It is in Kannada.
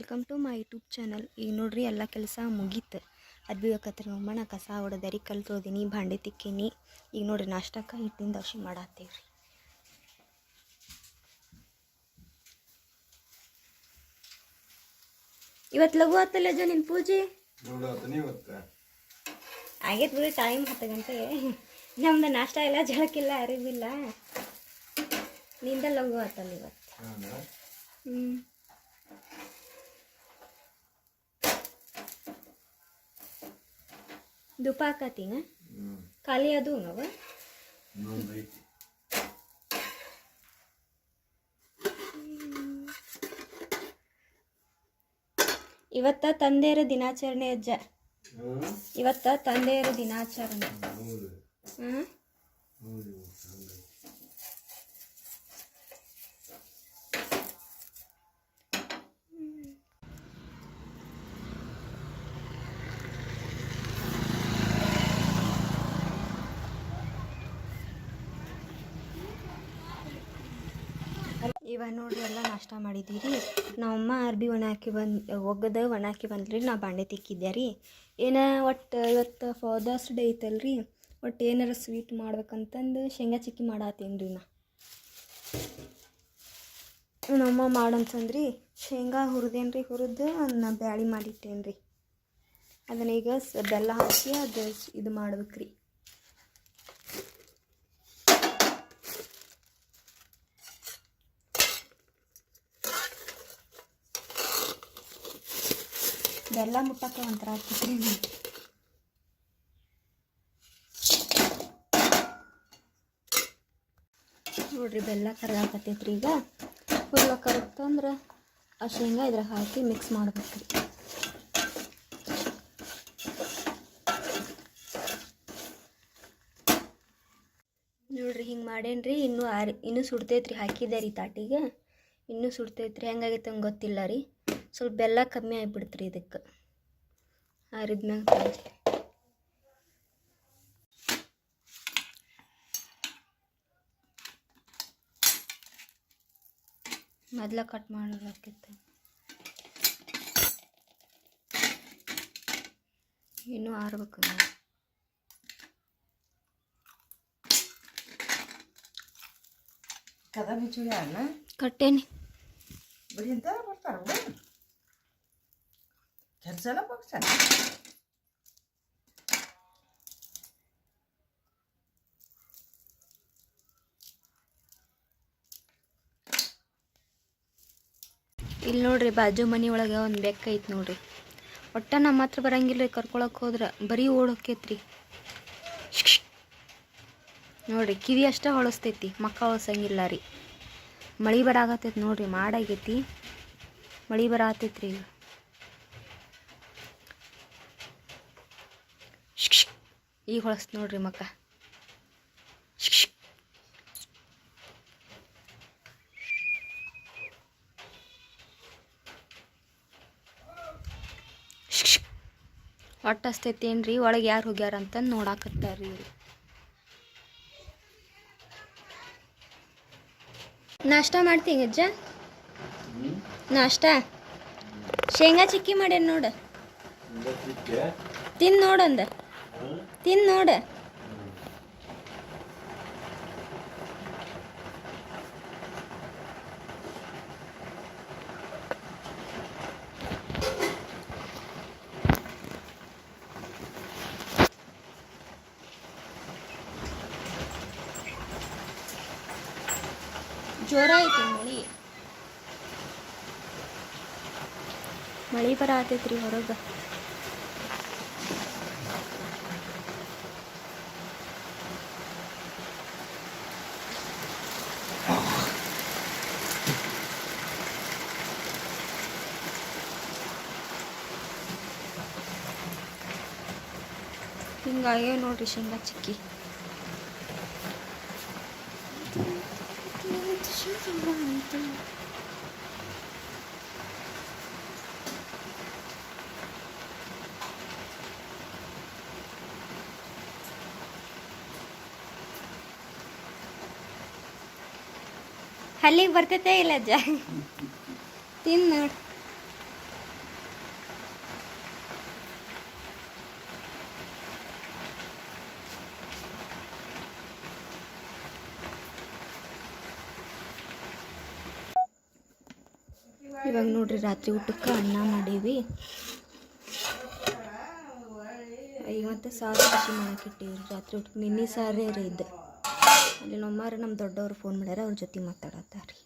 Welcome to my YouTube channel. ಈಗ ನೋಡ್ರಿ ಎಲ್ಲ ಕೆಲಸ ಮುಗೀತು. ಅರ್ಬಿ ಬೇಕತ್ರ ನಮ್ಮಣ್ಣ ಕಸ ಹೊಡೆದರಿ, ಕಲ್ ತೊಳ್ದೀನಿ, ಭಾಂಡೆ ತಿಕ್ಕೀನಿ. ಈಗ ನೋಡ್ರಿ ನಾಷ್ಟಕ್ಕೆ ಹಿಟ್ಟಿನ ದೋಸೆ ಮಾಡತ್ತೀವ್ರಿ. ಇವತ್ತು ಲಘು ಆತಲ್ಲ ಅಜ್ಜ ನಿನ್ನ ಪೂಜೆ? ಆಗೈತೆ ಬಿಡಿ, ಟೈಮ್ 10 ಗಂಟೆ. ನಮ್ದು ನಾಷ್ಟ ಇಲ್ಲ, ಜಳಕ್ಕಿಲ್ಲ, ಅರಿವಿಲ್ಲ. ನಿಂದ ಲಘು ಆತಲ್ಲ ಇವತ್ತು. ಧೂಪ ಹಾಕತ್ತೀನ ಖಾಲಿ ಅದು ನಾವು ಇವತ್ತ ತಂದೆಯರ ದಿನಾಚರಣೆ ಅಜ್ಜ. ಇವತ್ತ ತಂದೆಯರ ದಿನಾಚರಣೆ. ಇವಾಗ ನೋಡ್ರಿ ಎಲ್ಲ ನಾಷ್ಟ ಮಾಡಿದ್ದೀರಿ. ನಮ್ಮಮ್ಮ ಅರ್ಬಿ ಒಣ ಹಾಕಿ ಒಗ್ಗದ ಒಣ ಹಾಕಿ ಬಂದ್ರಿ. ನಾ ಬಾಂಡೆ ತಿಕ್ಕಿದ್ದೆ ರೀ. ಏನೋ ಒಟ್ಟು ಇವತ್ತು ಫಾದರ್ಸ್ ಡೇ ಐತಲ್ರಿ, ಒಟ್ಟು ಏನಾರ ಸ್ವೀಟ್ ಮಾಡ್ಬೇಕಂತಂದು ಶೇಂಗಾ ಚಿಕ್ಕಿ ಮಾಡತ್ತೀನಿ ರೀ. ನಮ್ಮಮ್ಮ ಮಾಡಂತಂದ್ರಿ. ಶೇಂಗಾ ಹುರಿದೇನು ರೀ, ಹುರಿದು ನಾ ಬ್ಯಾಳಿ ಮಾಡಿಟ್ಟೇನು ರೀ. ಅದನ್ನ ಈಗ ಬೆಲ್ಲ ಹಾಕಿ ಅದು ಇದು ಮಾಡ್ಬೇಕ್ರಿ. ಬೆಲ್ಲ ಮುಟ್ಟಕ್ಕೆ ಒಂಥರ ಆಗ್ತೈತ್ರಿ. ನೋಡ್ರಿ ಬೆಲ್ಲ ಕರಗಾಕತ್ತೈತ್ರಿ. ಈಗ ಫುಲ್ಲ ಕರಗ್ತಂದ್ರೆ ಆ ಶೇಂಗಾ ಇದ್ರಾಗ ಹಾಕಿ ಮಿಕ್ಸ್ ಮಾಡ್ಬೇಕ್ರಿ. ನೋಡ್ರಿ ಹಿಂಗೆ ಮಾಡೇನ್ರಿ. ಇನ್ನೂ ಸುಡ್ತೈತ್ರಿ. ಹಾಕಿದೆ ರೀ ತಾಟಿಗೆ, ಇನ್ನೂ ಸುಡ್ತೈತ್ರಿ. ಹೆಂಗಾಗೈತೆ ಹಂಗೆ ಗೊತ್ತಿಲ್ಲ ರೀ. ಸ್ವಲ್ಪ ಬೆಲ್ಲ ಕಮ್ಮಿ ಆಗಿಬಿಡ್ತ್ರಿ ಇದಕ್ಕೆ. ಆರಿದ್ಮ್ಯಾಗ ಮೊದಲ ಕಟ್ ಮಾಡೋದಾಕಿತ್ತು. ಇನ್ನೂ ಆರ್ಬೇಕು. ಕಟ್ಟೇನಿ ಇಲ್ಲಿ ನೋಡ್ರಿ. ಬಾಜು ಮನೆ ಒಳಗೆ ಒಂದು ಬೆಕ್ಕ ಐತೆ ನೋಡ್ರಿ. ಒಟ್ಟ ನಮ್ಮ ಹತ್ರ ಬರಂಗಿಲ್ಲ ರೀ. ಕರ್ಕೊಳಕ್ಕೆ ಹೋದ್ರೆ ಬರೀ ಓಡೋಕೈತ್ರಿ. ನೋಡ್ರಿ ಕಿವಿ ಅಷ್ಟೇ ಹೊಳಸ್ತೈತಿ, ಮಕ್ಕ ಹೊಳಸಂಗಿಲ್ಲ ರೀ. ಮಳೆ ಬರಾಗತ್ತೈತಿ ನೋಡ್ರಿ. ಮಾಡಾಗೈತಿ, ಮಳೆ ಬರಾತೈತ್ರಿ. ಈಗ ಈಗ ಹೊಳಸ್ತ ನೋಡ್ರಿ ಮಕ್ಕ. ಒಟ್ಟು ಹಸ್ತೈತೇನ್ರಿ. ಒಳಗೆ ಯಾರು ಹೋಗ್ಯಾರ ಅಂತಂದು ನೋಡಾಕತ್ತಾರ್ರಿ. ನಾಷ್ಟ ಮಾಡ್ತೀನಿ ಅಜ್ಜ. ನಾಷ್ಟ ಶೇಂಗಾ ಚಿಕ್ಕಿ ಮಾಡೇನು ನೋಡು. ತಿಂದು ನೋಡಂದ, ತಿಂದು ನೋಡ. ಜೋರ ಐತಿ ಮಳಿ ಬರತೈತ್ರಿ ಹೊರಗೆ. ಹಿಂಗಾಗೆ ನೋಡ್ರಿ ಶೇಂಗಾ ಚಿಕ್ಕಿ. ಅಲ್ಲಿಗೆ ಬರ್ತೈತೆ ಇಲ್ಲ ಅಜ್ಜ? ತಿನ್ನು ನೋಡಿ. ಇವಾಗ ನೋಡ್ರಿ ರಾತ್ರಿ ಊಟಕ್ಕೆ ಅನ್ನ ಮಾಡೀವಿ. ಈಗ ಮತ್ತು ಸಾರು ಬಿಸಿ ಮಾಡಕ್ಕಿಟ್ಟೀವಿ ರಾತ್ರಿ ಊಟಕ್ಕೆ. ನಿನ್ನೆ ಸಾರೇ ರೀ ಇದ್ದು. ಅಲ್ಲಿ ನಮ್ಮವ್ರು ನಮ್ಮ ದೊಡ್ಡವ್ರು ಫೋನ್ ಮಾಡ್ಯಾರ, ಅವ್ರ ಜೊತೆ ಮಾತಾಡತ್ತಾರೆ ರೀ.